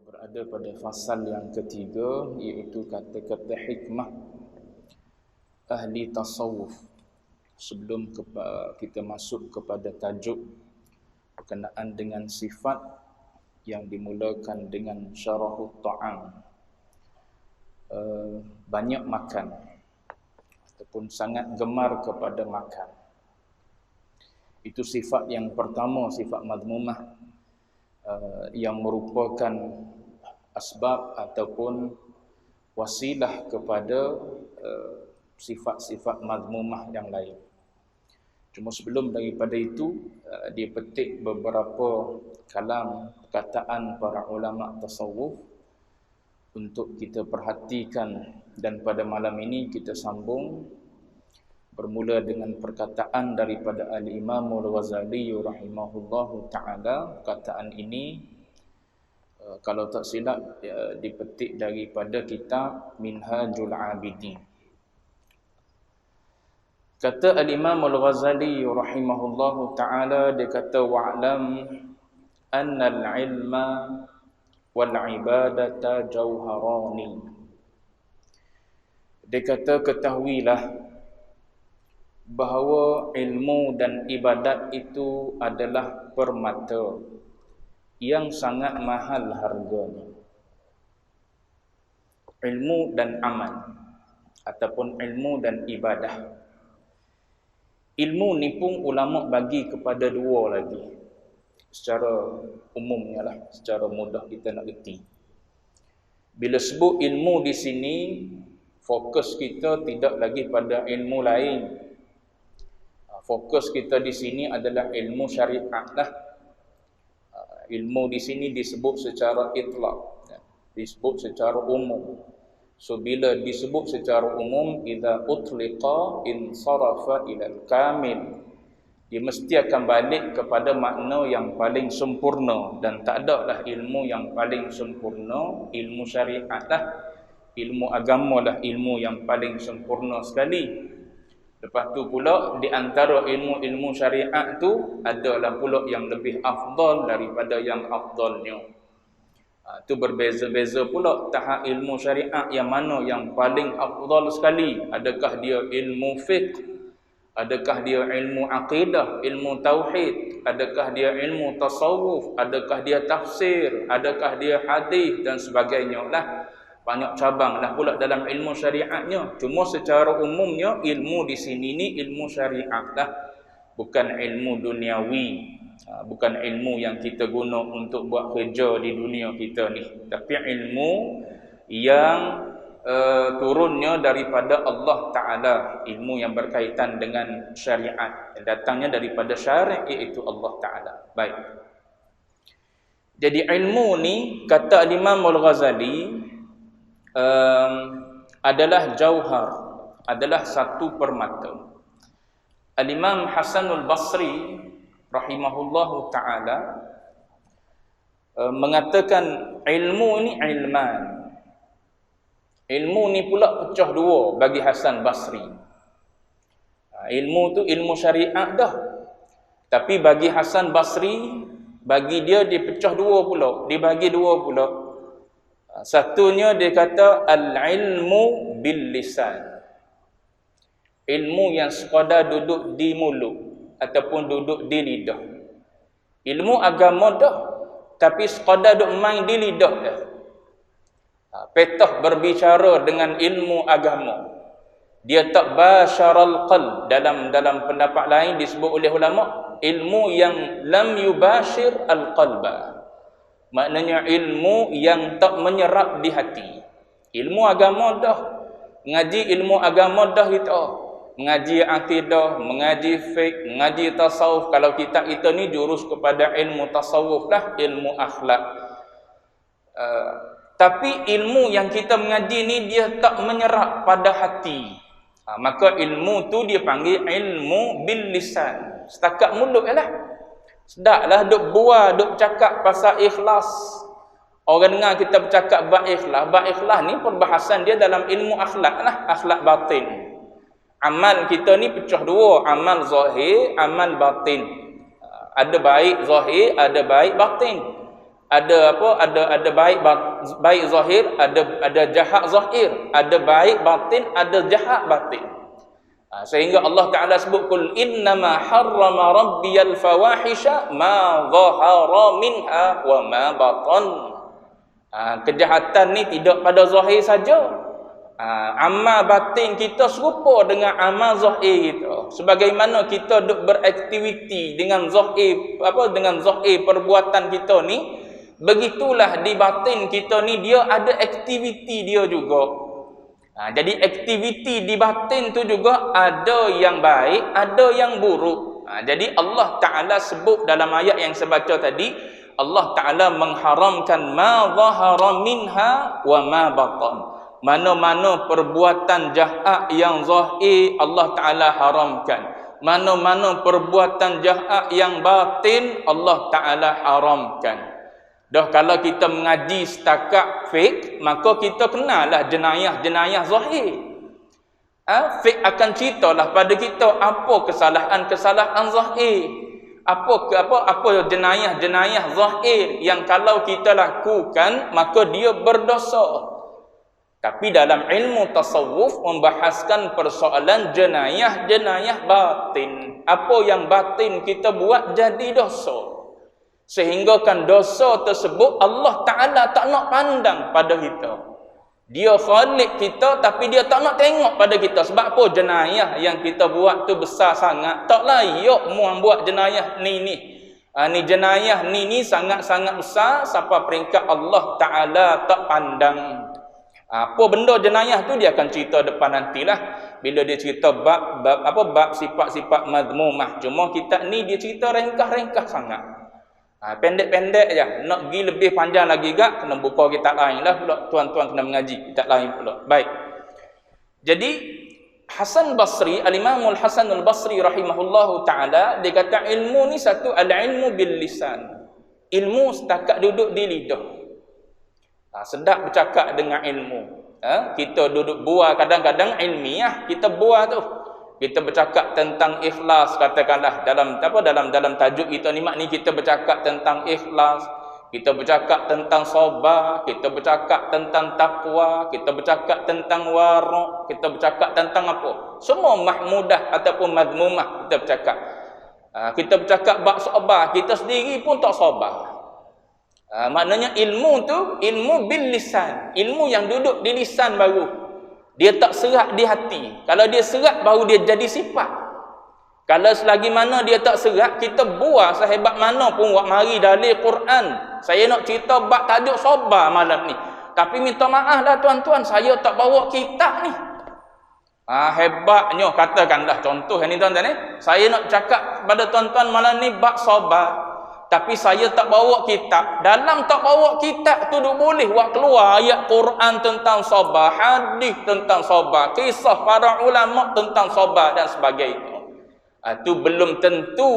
Berada pada fasal yang ketiga, iaitu kata-kata hikmah ahli tasawuf. Sebelum kita masuk kepada tajuk berkenaan dengan sifat yang dimulakan dengan syarahut ta'am, banyak makan ataupun sangat gemar kepada makan. Itu sifat yang pertama, sifat madmumah, yang merupakan asbab ataupun wasilah kepada sifat-sifat madmumah yang lain. Cuma sebelum daripada itu, dia petik beberapa kalam perkataan para ulama tasawuf untuk kita perhatikan, dan pada malam ini kita sambung bermula dengan perkataan daripada Al-Imam Al-Ghazali rahimahullahu ta'ala. Perkataan ini kalau tak silap dipetik daripada kitab Minhajul Abidin. Kata Al-Imam Al-Ghazali rahimahullahu ta'ala, dia kata wa'lam anna al-ilma wal-ibadata jauharani. Dia kata ketahuilah bahawa ilmu dan ibadat itu adalah permata yang sangat mahal harganya. Ilmu dan amal ataupun ilmu dan ibadah. Ilmu ni pun ulama bagi kepada dua lagi. Secara umumnya lah, secara mudah kita nak reti. Bila sebut ilmu di sini, fokus kita tidak lagi pada ilmu lain. Fokus kita di sini adalah ilmu syariat lah. Ilmu di sini disebut secara itlaq, disebut secara umum. So bila disebut secara umum, idza utliqa insarafa ila al-kamil, dia mesti akan balik kepada makna yang paling sempurna, dan tak ada lah ilmu yang paling sempurna. Ilmu syariat lah, ilmu agama lah ilmu yang paling sempurna sekali. Lepas tu pula di antara ilmu-ilmu syariat tu adalah pula yang lebih afdal daripada yang afdalnya. Tu berbeza-beza pula tahap ilmu syariat yang mana yang paling afdal sekali. Adakah dia ilmu fiqh? Adakah dia ilmu aqidah, ilmu tauhid? Adakah dia ilmu tasawuf? Adakah dia tafsir? Adakah dia hadis dan sebagainya lah. Banyak cabang lah pula dalam ilmu syariatnya. Cuma secara umumnya ilmu di sini ni ilmu syariat lah, bukan ilmu duniawi, bukan ilmu yang kita guna untuk buat kerja di dunia kita ni, tapi ilmu yang turunnya daripada Allah Ta'ala, ilmu yang berkaitan dengan syariat, datangnya daripada syariat, iaitu Allah Ta'ala. Baik. Jadi ilmu ni, kata Imam Al-Ghazali, adalah jauhar, adalah satu permata. Al-Imam Hasanul Basri rahimahullahu ta'ala mengatakan ilmu ni ilman. Ilmu ni pula pecah dua bagi Hasan Basri. Ilmu tu ilmu syariat dah, tapi bagi Hasan Basri, bagi dia dipecah dua pula, dibagi dua pula. Satunya dia kata al-ilmu bil lisan. Ilmu yang sekadar duduk di mulut ataupun duduk di lidah. Ilmu agama dah, tapi sekadar duduk main di lidah dah. Petah berbicara dengan ilmu agama, dia tak basyaral qalb. Dalam pendapat lain disebut oleh ulama, ilmu yang lam yubashir al-qalba. Maknanya ilmu yang tak menyerap di hati. Ilmu agama dah, mengaji ilmu agama dah kita, mengaji akidah, mengaji fiqh, mengaji tasawuf. Kalau kita ni jurus kepada ilmu tasawuf lah, ilmu akhlak. Tapi ilmu yang kita mengaji ni dia tak menyerap pada hati. Maka ilmu tu dia panggil ilmu bil lisan. Setakat mulut lah. Sedaklah duk buat, duk cakap pasal ikhlas. Orang dengar kita bercakap bab ikhlas. Bab ikhlas ni perbahasan dia dalam ilmu akhlak lah, akhlak batin. Amal kita ni pecah dua, amal zahir, amal batin. Ada baik zahir, ada baik batin. Ada apa? Ada baik zahir, ada jahat zahir, ada baik batin, ada jahat batin. Sehingga Allah Taala sebut kul innama harrama rabbiyal fawahisha ma zahara minha wa ma batan. Kejahatan ni tidak pada zahir saja. Amal batin kita serupa dengan amal zahir kita. Sebagaimana kita duk beraktiviti dengan zahir dengan zahir perbuatan kita ni, begitulah di batin kita ni dia ada aktiviti dia juga. Jadi aktiviti di batin tu juga ada yang baik, ada yang buruk. Jadi Allah Ta'ala sebut dalam ayat yang saya baca tadi, Allah Ta'ala mengharamkan ma zahara minha wa ma batan. Mana-mana perbuatan jahat yang zahir Allah Ta'ala haramkan. Mana-mana perbuatan jahat yang batin Allah Ta'ala haramkan. Dah kalau kita mengaji setakat fiqh, maka kita kenallah jenayah-jenayah zahir. Fiqh akan ceritalah pada kita apa kesalahan-kesalahan zahir. Apa jenayah-jenayah zahir yang kalau kita lakukan maka dia berdosa. Tapi dalam ilmu tasawuf membahaskan persoalan jenayah-jenayah batin. Apa yang batin kita buat jadi dosa. Sehingga kan dosa tersebut Allah Ta'ala tak nak pandang pada kita. Dia khalik kita tapi dia tak nak tengok pada kita. Sebab apa? Jenayah yang kita buat tu besar sangat. Tak layak muang buat jenayah ni. Ni jenayah ni sangat-sangat besar sampai peringkat Allah Ta'ala tak pandang. Apa benda jenayah tu dia akan cerita depan nantilah. Bila dia cerita bab sifat-sifat mazmumah. Cuma kitab ni dia cerita ringkas-ringkas sangat. Pendek-pendek je. Nak pergi lebih panjang lagi gak, kena buka kitab lain lah pula. Tuan-tuan kena mengaji kitab lain pula. Baik. Jadi Hasan Basri, Al-Imamul Hasan Al-Basri rahimahullahu ta'ala, dia kata ilmu ni satu al-ilmu bil lisan. Ilmu setakat duduk di lidah. Sedap bercakap dengan ilmu. Kita duduk buah kadang-kadang ilmiah, kita buah tu. Kita bercakap tentang ikhlas, katakanlah dalam tajuk kita ni kita bercakap tentang ikhlas, kita bercakap tentang sabar, kita bercakap tentang takwa, kita bercakap tentang wara', kita bercakap tentang apa? Semua mahmudah ataupun mazmumah kita bercakap. Kita bercakap bab sabar, kita sendiri pun tak sabar. Maknanya ilmu tu ilmu bil lisan, ilmu yang duduk di lisan baru. Dia tak serat di hati. Kalau dia serat baru dia jadi sifat. Kalau selagi mana dia tak serat, kita buah sehebat mana pun buat mari dalil Quran. Saya nak cerita bab tajuk sabar malam ni. Tapi minta maaf dah tuan-tuan, saya tak bawa kitab ni. Hebatnya katakanlah contoh ni tuan-tuan ni. Saya nak cakap pada tuan-tuan malam ni bab sabar. Tapi saya tak bawa kitab. Dalam tak bawa kitab tu boleh buat keluar ayat Quran tentang sabar, hadis tentang sabar, kisah para ulama tentang sabar dan sebagainya. Itu belum tentu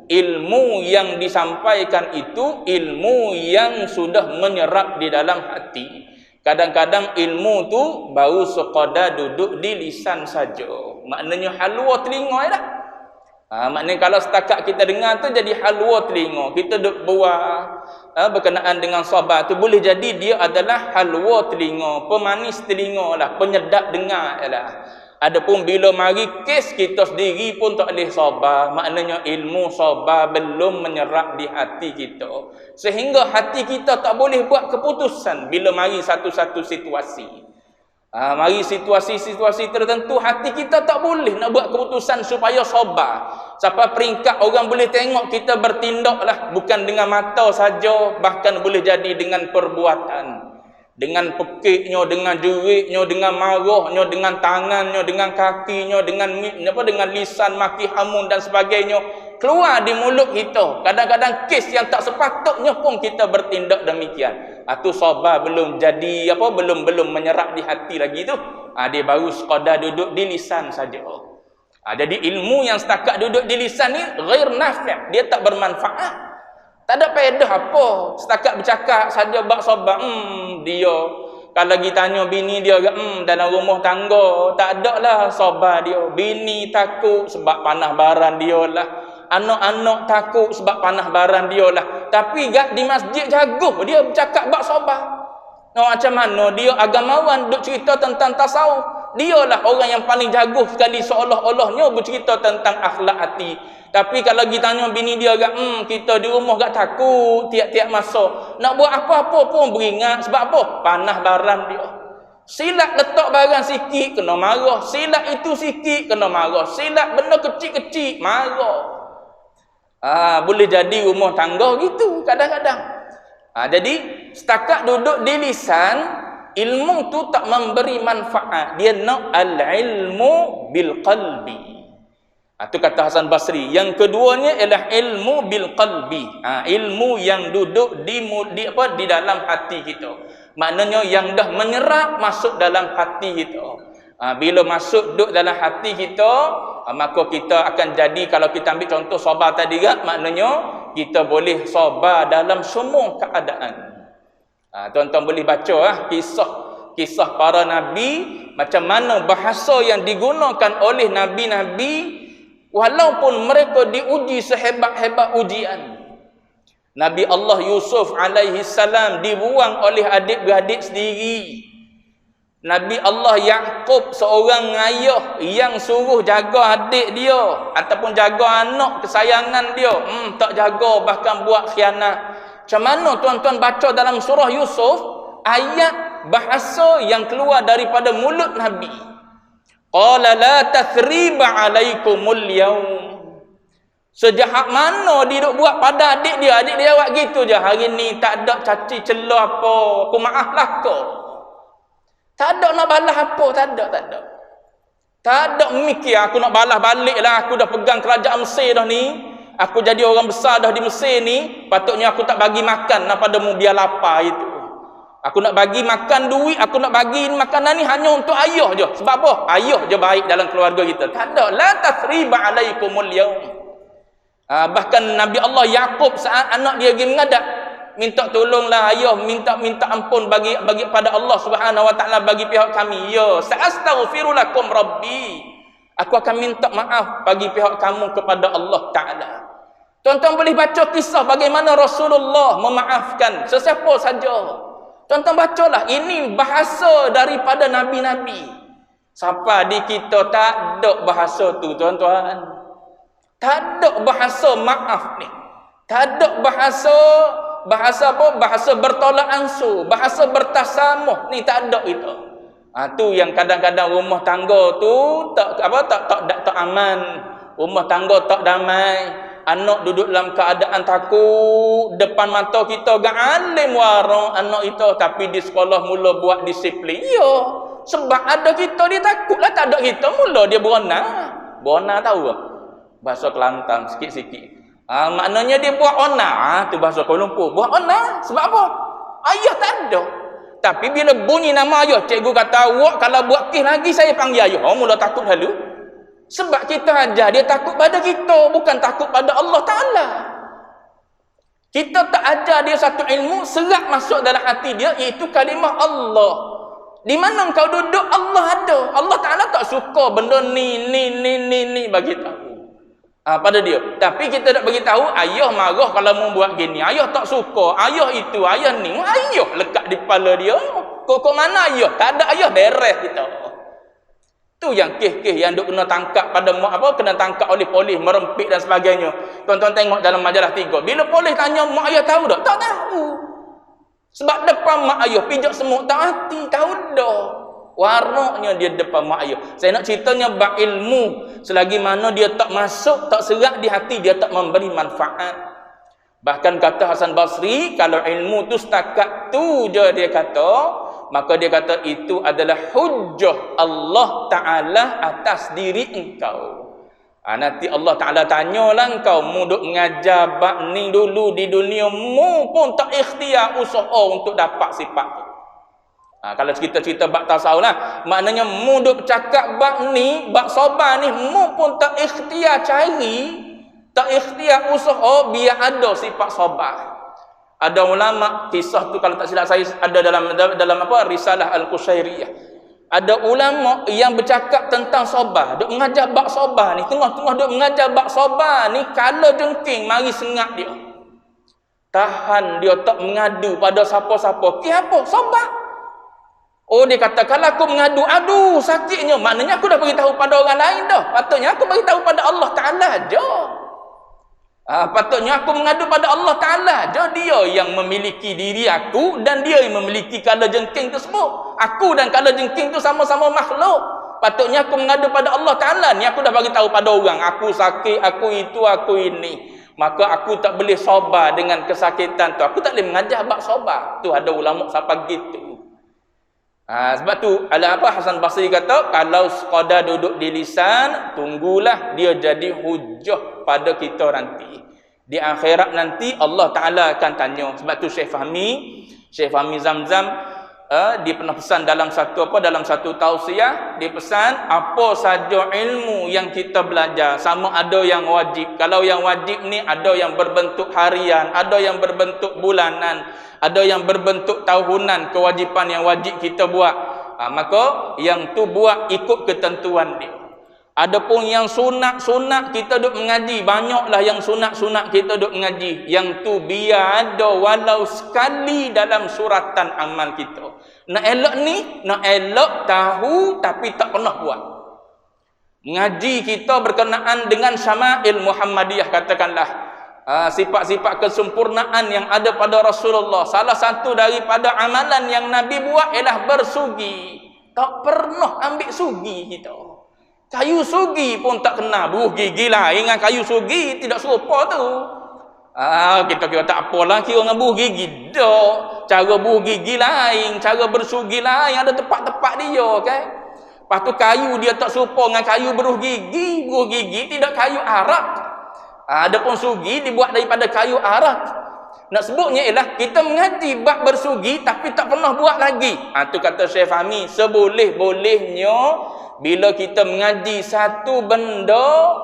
ilmu yang disampaikan itu ilmu yang sudah menyerap di dalam hati. Kadang-kadang ilmu tu baru sekadar duduk di lisan saja. Maknanya halwa telinga dah. Maknanya kalau setakat kita dengar tu jadi halwa telinga. Kita duk buat berkenaan dengan sabar tu boleh jadi dia adalah halwa telinga, pemanis telinga lah, penyedap dengar lah. Adapun bila mari kes kita sendiri pun tak boleh sabar. Maknanya ilmu sabar belum menyerap di hati kita. Sehingga hati kita tak boleh buat keputusan bila mari satu-satu situasi. Mari situasi-situasi tertentu hati kita tak boleh nak buat keputusan supaya sabar. Sampai peringkat orang boleh tengok kita bertindaklah bukan dengan mata saja, bahkan boleh jadi dengan perbuatan. Dengan pekiknya, dengan jeritnya, dengan marahnya, dengan tangannya, dengan kakinya, dengan lisan maki hamun dan sebagainya keluar di mulut kita. Kadang-kadang kes yang tak sepatutnya pun kita bertindak demikian. Itu sabar belum jadi belum menyerap di hati lagi tu. Dia baru sekadar duduk di lisan saja. Jadi ilmu yang setakat duduk di lisan ni ghair nafi', dia tak bermanfaat. Tak ada faedah apa setakat bercakap saja bab sabar. Dia kalau kita tanya bini dia dalam rumah tangga tak ada lah sabar dia. Bini takut sebab panah baran dia lah. Anak-anak takut sebab panah barang dia lah. Tapi di masjid jaguh dia bercakap bab sabar. Macam mana dia agamawan duk cerita tentang tasawuf. Dia lah orang yang paling jaguh sekali seolah-olahnya bercerita tentang akhlak hati. Tapi kalau kita tanya bini dia agak, kita di rumah agak takut tiap-tiap masa. Nak buat apa-apa pun beringat. Sebab apa? Panah barang dia. Silap letak barang sikit, kena marah. Silap itu sikit, kena marah. Silap benda kecil-kecil, marah. Boleh jadi rumah tangga gitu kadang-kadang. Jadi, setakat duduk di lisan, ilmu tu tak memberi manfaat. Dia nak al-ilmu bil qalbi. Itu kata Hasan Basri. Yang keduanya ialah ilmu bil qalbi. Ilmu yang duduk di dalam hati kita. Maknanya yang dah menyerap masuk dalam hati kita. Bila masuk duduk dalam hati kita, maka kita akan jadi, kalau kita ambil contoh sabar tadi maknanya kita boleh sabar dalam semua keadaan. Tuan-tuan boleh baca kisah para nabi, macam mana bahasa yang digunakan oleh nabi-nabi walaupun mereka diuji sehebat-hebat ujian. Nabi Allah Yusuf alaihi salam dibuang oleh adik-beradik sendiri. Nabi Allah Yaqub seorang ayah yang suruh jaga adik dia ataupun jaga anak kesayangan dia, tak jaga, bahkan buat khianat. Macam mana tuan-tuan baca dalam surah Yusuf ayat bahasa yang keluar daripada mulut Nabi. Qala la tathriba alaikumul yaum. Sejahat mana dia duk buat pada adik dia jawab gitu je, hari ni tak ada caci celah apa, aku maaflah kau. Tak ada nak balas apa, tak ada. Tak ada mikir aku nak balas balik lah, aku dah pegang kerajaan Mesir dah ni, aku jadi orang besar dah di Mesir ni, patutnya aku tak bagi makan padamu biar lapar itu. Aku nak bagi makan duit, aku nak bagi makanan ni hanya untuk ayah je. Sebab apa? Ayah je baik dalam keluarga kita. Tak ada. La tasriba alaikumul yaum. Bahkan Nabi Allah Yaqub saat anak dia pergi menghadap, minta tolonglah ayah, minta ampun bagi pada Allah Subhanahu wa taala bagi pihak kami. Ya, sa'astaghfiru lakum rabbi. Aku akan minta maaf bagi pihak kamu kepada Allah taala. Tuan-tuan boleh baca kisah bagaimana Rasulullah memaafkan sesiapa saja. Tuan-tuan bacalah, ini bahasa daripada nabi-nabi. Siapa di kita tak ada bahasa tu, tuan-tuan? Tak ada bahasa maaf ni. Tak ada bahasa apa? Bahasa bertolak ansur, bahasa bertasamuh ni, tak ada itu. Tu yang kadang-kadang rumah tangga tu tak aman. Rumah tangga tak damai. Anak duduk dalam keadaan takut, depan mata kita gak alim warang anak itu, tapi di sekolah mula buat disiplin. Ya, sebab ada kita dia takutlah, tak ada kita mula dia berona tahu tak? Bahasa Kelantan sikit-sikit. Maknanya dia buat ona, tu bahasa Kuala Lumpur. Buat ona sebab apa? Ayah tak ada. Tapi bila bunyi nama ayah, cikgu kata, "Awak kalau buat kes lagi saya panggil ayah." Mula takut lalu. Sebab kita ajar dia takut pada kita, bukan takut pada Allah Ta'ala. Kita tak ajar dia satu ilmu, serap masuk dalam hati dia, iaitu kalimah Allah. Di mana engkau duduk, Allah ada. Allah Ta'ala tak suka benda ni bagi tahu pada dia. Tapi kita tak bagi tahu, ayah marah kalau mau buat gini, ayah tak suka, ayah itu, ayah ni, ayah lekat di kepala dia. Kok mana ayah? Tak ada ayah, beres kita. Tu yang kes-kes yang duk kena tangkap pada kena tangkap oleh polis, merempit dan sebagainya. Tuan-tuan tengok dalam majalah 3. Bila polis tanya mak ayah tahu tak? Tak tahu. Sebab depan mak ayah pijak semut tak hati, tahu dah. Waraknya dia depan mak ayah. Saya nak ceritanya bab ilmu, selagi mana dia tak masuk, tak serak di hati, dia tak memberi manfaat. Bahkan kata Hasan Basri, kalau ilmu tu setakat tu je dia kata, maka dia kata itu adalah hujjah Allah Ta'ala atas diri engkau. Nanti Allah Ta'ala tanyalah engkau, mu duk mengajar bab ni dulu di dunia, mu pun tak ikhtiar usaha untuk dapat sifat tu. Kalau cerita-cerita bab tasawuf lah, maknanya mu duk cakap bab ni, bab sabar ni, mu pun tak ikhtiar cari, tak ikhtiar usaha biar ada sifat sabar. Ada ulama, kisah tu kalau tak silap saya ada dalam apa Risalah Al-Qushairiyah. Ada ulama yang bercakap tentang sabar, duk mengajar bab sabar ni, tengah-tengah duk mengajar bab sabar ni, kalau jengking mari sengat dia. Tahan dia tak mengadu pada siapa-siapa. Apa? Sabar. Oh, dia kata kalau aku mengadu, aduh sakitnya, maknanya aku dah beritahu pada orang lain dah. Patutnya aku beritahu pada Allah Ta'ala je. Patutnya aku mengadu pada Allah Ta'ala je. Dia yang memiliki diri aku dan dia yang memiliki kala jengking tersebut. Aku dan kala jengking tu sama-sama makhluk. Patutnya aku mengadu pada Allah Ta'ala. Ni aku dah beritahu pada orang, aku sakit, aku itu, aku ini. Maka aku tak boleh sabar dengan kesakitan tu. Aku tak boleh mengajar bab sabar. Tu ada ulama sampai gitu. Sebab tu Hasan Basri kata, kalau sekadar duduk di lisan, tunggulah dia jadi hujah pada kita nanti. Di akhirat nanti Allah Ta'ala akan tanya. Sebab tu Syekh Fahmi Zamzam dia pernah pesan dalam satu tausiah, dia pesan apa saja ilmu yang kita belajar, sama ada yang wajib. Kalau yang wajib ni ada yang berbentuk harian, ada yang berbentuk bulanan, ada yang berbentuk tahunan, kewajipan yang wajib kita buat. Maka yang tu buat ikut ketentuan dia. Adapun yang sunat kita duk mengaji, banyaklah yang sunat kita duk mengaji. Yang tu biar ada walau sekali dalam suratan amal kita. Nak elok tahu tapi tak pernah buat. Ngaji kita berkenaan dengan syama'il Muhammadiyah, katakanlah. Sifat-sifat kesempurnaan yang ada pada Rasulullah. Salah satu daripada amalan yang Nabi buat ialah bersugi. Tak pernah ambil sugi kita. Kayu sugi pun tak kena. Buruh gigi lain dengan kayu sugi tidak serupa tu. Kita kira tak apalah kira dengan buruh gigi. Dak. Cara buruh gigi lain, cara bersugi lain, ada tempat-tempat dia, kan? Lepas tu kayu dia tak serupa dengan kayu buruh gigi. Buruh gigi tidak kayu arak. Adapun sugi dibuat daripada kayu arak. Nak sebutnya ialah kita mengaji bab bersugi tapi tak pernah buat lagi. Tu kata Syekh Fahmi, seboleh-bolehnya bila kita mengaji satu benda,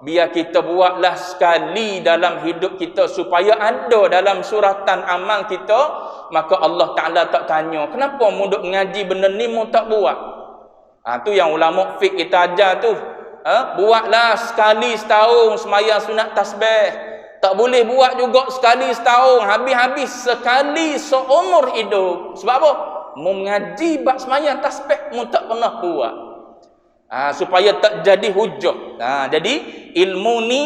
biar kita buatlah sekali dalam hidup kita supaya ada dalam suratan amal kita. Maka Allah Ta'ala tak tanya, kenapa mu duk mengaji benda ni mu tak buat? Tu yang ulama fiqh kita ajar tu. Buatlah sekali setahun sembahyang sunat tasbih. Tak boleh buat juga sekali setahun, habis-habis sekali seumur hidup. Sebab apa? Mu mengaji bab sembahyang tasbih mu tak pernah buat. Supaya tak jadi hujah. Jadi ilmu ni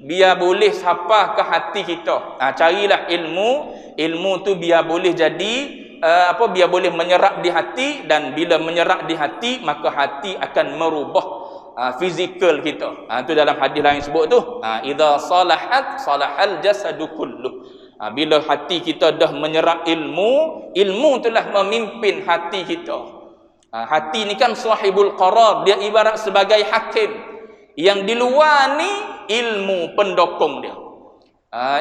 biar boleh sampai ke hati kita. Carilah ilmu tu biar boleh jadi biar boleh menyerap di hati, dan bila menyerap di hati maka hati akan merubah fizikal kita. Itu dalam hadis lain sebut tu, idza salahat salahal jasadu kulluh. Bila hati kita dah menyerap ilmu itulah memimpin hati kita. Hati ni kan sahibul qarar, dia ibarat sebagai hakim. Yang di luar ni ilmu pendukung dia.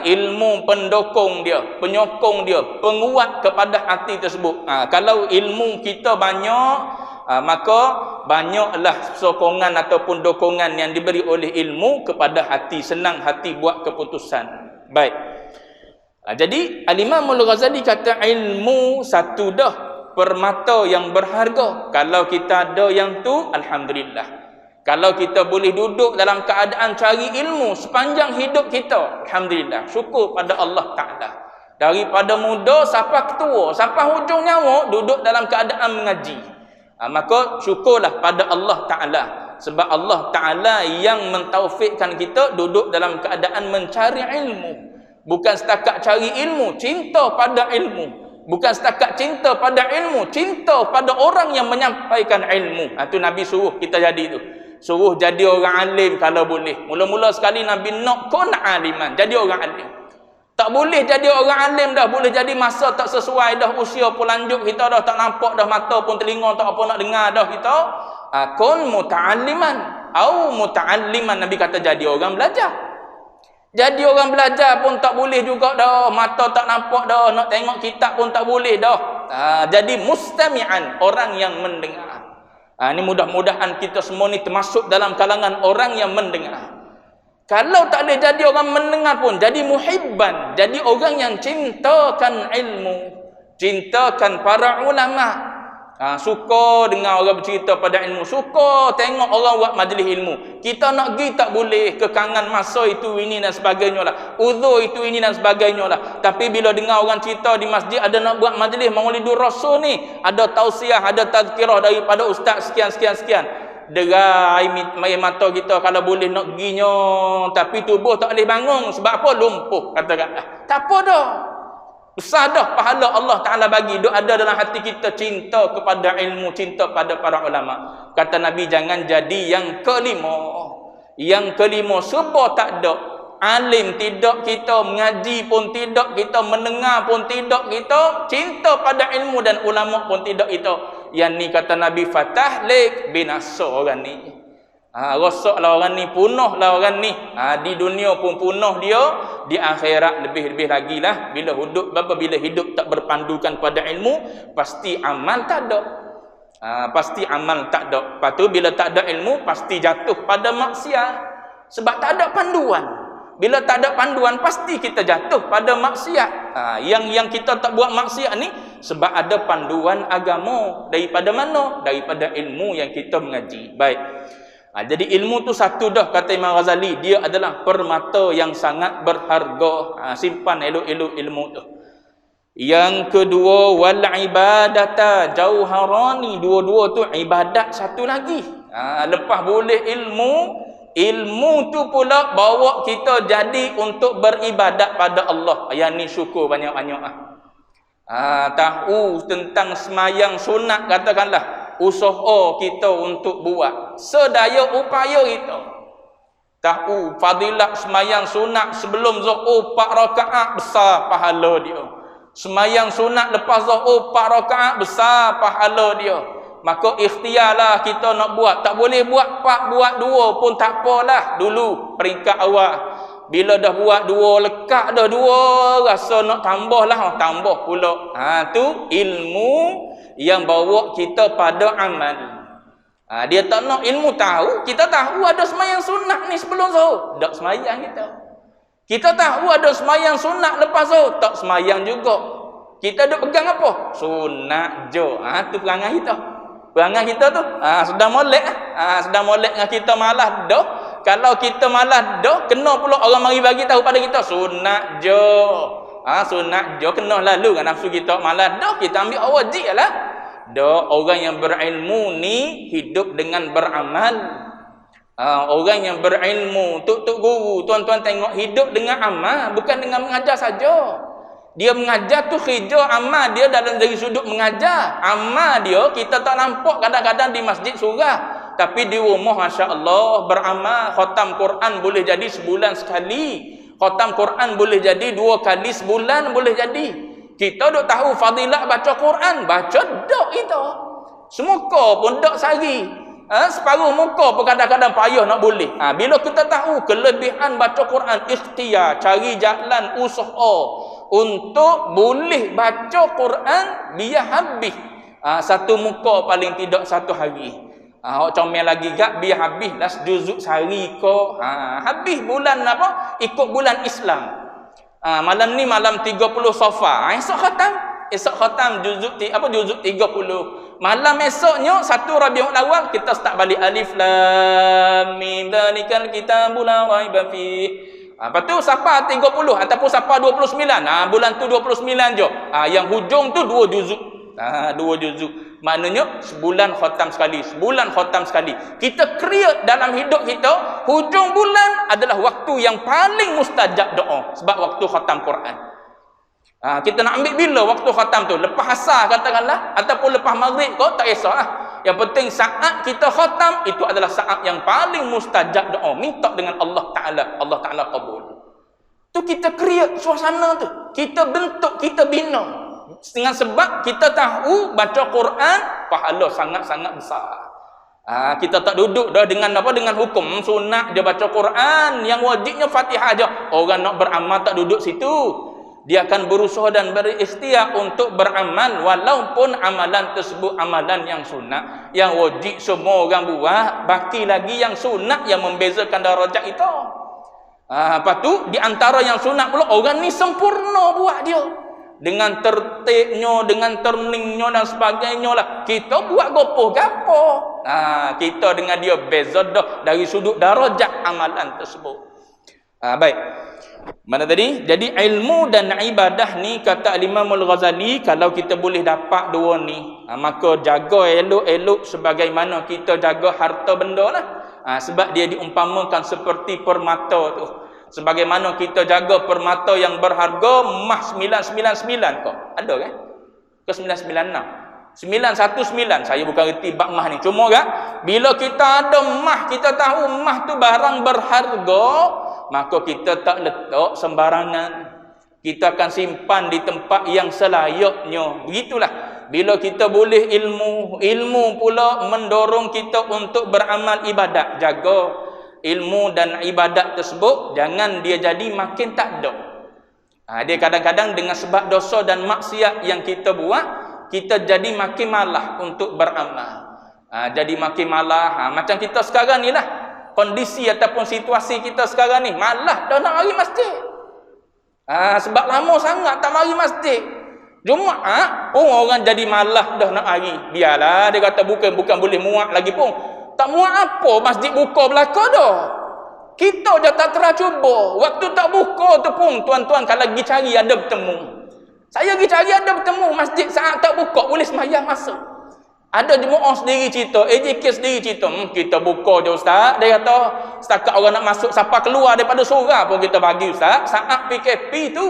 Ilmu pendukung dia, penyokong dia, penguat kepada hati tersebut. Kalau ilmu kita banyak, maka banyaklah sokongan ataupun dokongan yang diberi oleh ilmu kepada hati. Senang hati buat keputusan. Baik. Jadi Al-Imam Al-Ghazali kata ilmu satu dah, permata yang berharga. Kalau kita ada yang tu, alhamdulillah. Kalau kita boleh duduk dalam keadaan cari ilmu sepanjang hidup kita, alhamdulillah, syukur pada Allah Ta'ala. Daripada muda sampai tua, sampai hujung nyawa, duduk dalam keadaan mengaji. Maka syukurlah pada Allah Ta'ala. Sebab Allah Ta'ala yang mentaufikkan kita duduk dalam keadaan mencari ilmu. Bukan setakat cari ilmu, cinta pada ilmu. Bukan setakat cinta pada ilmu, cinta pada orang yang menyampaikan ilmu. Itu Nabi suruh kita jadi tu. Suruh jadi orang alim kalau boleh. Mula-mula sekali Nabi nak kun aliman, jadi orang alim. Tak boleh jadi orang alim dah, boleh jadi masa tak sesuai dah, usia pun lanjut kita dah, tak nampak dah, mata pun telinga tak apa nak dengar dah kita. Kun muta'alliman au muta'alliman, Nabi kata jadi orang belajar. Jadi orang belajar pun tak boleh juga dah, mata tak nampak dah, nak tengok kitab pun tak boleh dah. Jadi mustami'an, orang yang mendengar. Ini mudah-mudahan kita semua ni termasuk dalam kalangan orang yang mendengar. Kalau tak boleh jadi orang mendengar pun, jadi muhibban, jadi orang yang cintakan ilmu, cintakan para ulama, Suka dengar orang bercerita pada ilmu, suka tengok orang buat majlis ilmu. Kita nak pergi tak boleh, kekangan masa itu ini dan sebagainya lah, uzur itu ini dan sebagainya lah. Tapi bila dengar orang cerita di masjid ada nak buat majlis Maulidur Rasul ni, ada tausiah, ada tazkirah daripada ustaz sekian derai air mata kita kalau boleh nak perginya, tapi tubuh tak boleh bangun. Sebab apa? Lumpuh kata-kata. Tak apa dah, besar dah pahala Allah Ta'ala bagi. Duk ada dalam hati kita cinta kepada ilmu, cinta pada para ulama. Kata Nabi, jangan jadi yang kelima. Yang kelima, sebab tak ada alim tidak kita, mengaji pun tidak kita, mendengar pun tidak kita, cinta pada ilmu dan ulama pun tidak kita. Yang ni kata Nabi, fatahlik, binasa orang ni. Rosaklah orang ni, punahlah orang ni. Di dunia pun punah dia, di akhirat lebih-lebih lagi lah. Bila hidup tak berpandukan pada ilmu, pasti amal tak ada. Pasti amal tak ada. Lepas tu bila tak ada ilmu, pasti jatuh pada maksiat. Sebab tak ada panduan. Bila tak ada panduan, pasti kita jatuh pada maksiat. Yang kita tak buat maksiat ni sebab ada panduan agama. Daripada mana? Daripada ilmu yang kita mengaji. Baik. Jadi ilmu tu satu dah, kata Imam Ghazali, dia adalah permata yang sangat berharga. Simpan elok-elok ilmu tu. Yang kedua, wal ibadata jauharani. Dua-dua tu ibadat satu lagi. Lepas boleh ilmu tu pula bawa kita jadi untuk beribadat pada Allah. Yang ni syukur banyak-banyak. Tahu tentang semayang sunat, katakanlah, usaha kita untuk buat sedaya upaya kita. Tahu fadilat semayang sunat sebelum Zuhur 4 rakaat, besar pahala dia. Semayang sunat lepas Zuhur 4 rakaat, besar pahala dia. Maka ikhtiarlah kita nak buat. Tak boleh buat 4, buat 2 pun tak apalah dulu peringkat awal. Bila dah buat 2, lekat dah 2, rasa nak tambah lah, tambah pula. Tu ilmu yang bawa kita pada amal. Dia tak nak ilmu tahu. Kita tahu ada semayang sunat ni sebelum Zuhur, tak semayang kita. Kita tahu ada semayang sunat lepas Zuhur, tak semayang juga. Kita duk pegang apa? Sunat je. Tu perangai kita. Perangai kita tu sedang molek. Sedang molek dengan kita malas dah. Kalau kita malas dah, kena pula orang mari bagi tahu pada kita sunat je. Sunat je, kena lalu kan nafsu kita malas dah, kita ambil wajib lah. Dah, orang yang berilmu ni hidup dengan beramal. Orang yang berilmu, tok guru, tuan-tuan tengok, hidup dengan amal, bukan dengan mengajar saja. Dia mengajar tu kerja amal dia dalam dari sudut mengajar. Amal dia kita tak nampak kadang-kadang di masjid surah, tapi di rumah masya-Allah beramal. Khatam Quran boleh jadi sebulan sekali. Khatam Quran boleh jadi 2 kali sebulan boleh jadi. Kita duk tahu fadilat baca Quran, baca dak kita. Semuka pun dak sehari. Separuh muka pun kadang-kadang payah nak boleh. Bila kita tahu kelebihan baca Quran, ikhtiar, cari jalan usaha untuk boleh baca Quran biar habis. Satu muka paling tidak 1 hari. Awak comel lagi gak biar habis lah juzuk sehari ko. Habis bulan apa? Ikut bulan Islam. Malam ni malam 30 Safar. Esok khatam juzuk juzuk 30. Malam esoknya 1 Rabiul Awal kita start balik alif lam mim dzalikal kitabul la raiba fi. Lepas tu Safar 30 ataupun Safar 29. Bulan tu 29 je. Yang hujung tu 2 juzuk. 2 juzuk. Maknanya sebulan khatam sekali. Sebulan khatam sekali. Kita create dalam hidup kita, hujung bulan adalah waktu yang paling mustajab doa. Sebab waktu khatam Quran. Kita nak ambil bila waktu khatam tu? Lepas asar katakanlah, ataupun lepas maghrib kau tak kisahlah. Yang penting saat kita khatam itu adalah saat yang paling mustajab doa. Minta dengan Allah Ta'ala. Allah Ta'ala kabul. Tu kita create suasana tu. Kita bentuk, kita bina. Dengan sebab kita tahu baca Quran pahala sangat-sangat besar. Kita tak duduk dah dengan apa, dengan hukum sunat dia baca Quran, yang wajibnya Fatihah aja. Orang nak beramal tak duduk situ. Dia akan berusaha dan berikhtiar untuk beramal walaupun amalan tersebut amalan yang sunat. Yang wajib semua orang buat, baki lagi yang sunat yang membezakan darajat itu. Lepas tu di antara yang sunat pula orang ni sempurna buat dia. dengan tertibnya, dengan terningnya dan sebagainya lah. Kita buat gopoh gapo. Kita dengan dia beza dah dari sudut darajat amalan tersebut. Baik. Mana tadi? Jadi ilmu dan ibadah ni kata Imam Al-Ghazali, kalau kita boleh dapat dua ni, maka jaga elok-elok sebagaimana kita jaga harta benda lah. Sebab dia diumpamakan seperti permata tu. Sebagaimana kita jaga permata yang berharga emas 999 kok. Ada kan? Ke 996? 919. Saya bukan reti bab emas ni. Cuma kan bila kita ada emas, kita tahu emas tu barang berharga, maka kita tak letak sembarangan. Kita akan simpan di tempat yang selayaknya. Begitulah. Bila kita boleh ilmu pula mendorong kita untuk beramal ibadat. Jaga ilmu dan ibadat tersebut, jangan dia jadi makin tak ada. Dia kadang-kadang dengan sebab dosa dan maksiat yang kita buat, kita jadi makin malah untuk beramal. Jadi makin malah. Macam kita sekarang ni lah. Kondisi ataupun situasi kita sekarang ni, malah dah nak mari masjid. Sebab lama sangat tak mari masjid. Jumaat pun orang jadi malah dah nak mari. Biarlah, dia kata bukan boleh muat lagi pun. Tak muat apa masjid buka belaka dah. Kita je tak teracuba. Waktu tak buka tu pun tuan-tuan kalau pergi cari ada bertemu. Saya pergi cari ada bertemu masjid saat tak buka boleh sembahyang masuk. Ada jemaah sendiri cerita, AJK sendiri cerita, kita buka je ustaz. Dia kata setakat orang nak masuk, siapa keluar daripada surau pun kita bagi ustaz. Saat PKP tu.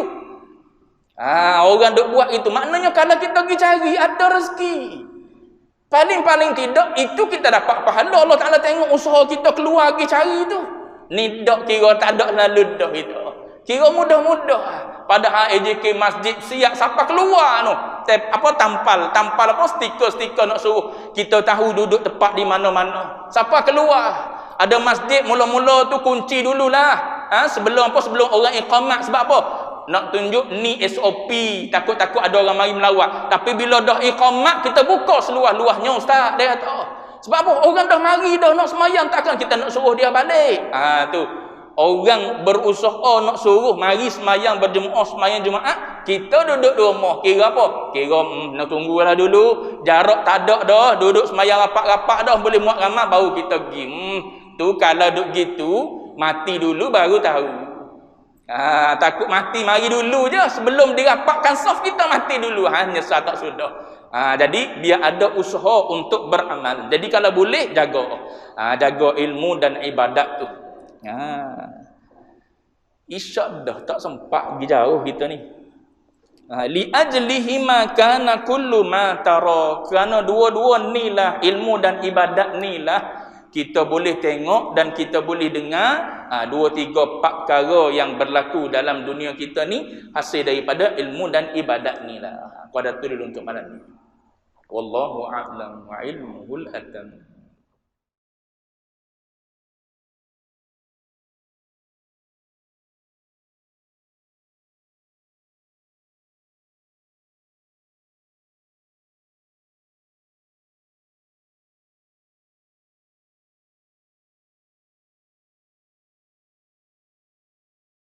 Orang duk buat itu. Maknanya kalau kita pergi cari ada rezeki. Paling tidak itu kita dapat pahala. Allah Ta'ala tengok usaha kita keluar pergi cari tu. Ni dak kira tak ada lalu dah itu. Kira mudah-mudah. Padahal AJK masjid siap siapa keluar tu. Tampal apa stiker nak suruh kita tahu duduk tepat di mana-mana. Siapa keluar? Ada masjid mula-mula tu kunci dululah. Sebelum orang iqamat. Sebab apa? Nak tunjuk ni SOP, takut-takut ada orang mari melawat. Tapi bila dah iqamat kita buka seluas-luasnya ustaz. Dia kata sebab apa? Orang dah mari dah nak semayang, takkan kita nak suruh dia balik. Tu orang berusaha nak suruh mari semayang berjemaah, semayang Jumaat, kita duduk di rumah. Kira apa? Kira nak tunggulah dulu, jarak tak ada dah, duduk semayang rapat-rapat dah, boleh muat ramai baru kita pergi. Tu kalau duduk gitu mati dulu baru tahu. Takut mati mari dulu je, sebelum dirapatkan saf kita mati dulu. Nyesal tak sudah. Jadi dia ada usaha untuk beramal. Jadi kalau boleh jaga ilmu dan ibadat tu. Isyak dah tak sempat pergi jauh kita ni. Li ajlihi ma kana kullu ma tara. Kerana dua-dua ni lah, ilmu dan ibadat ni lah, kita boleh tengok dan kita boleh dengar 2, 3, 4 perkara yang berlaku dalam dunia kita ni hasil daripada ilmu dan ibadat ni lah. Pada tu dulu untuk malam ni. Wallahu a'lam wa ilmuhul atam.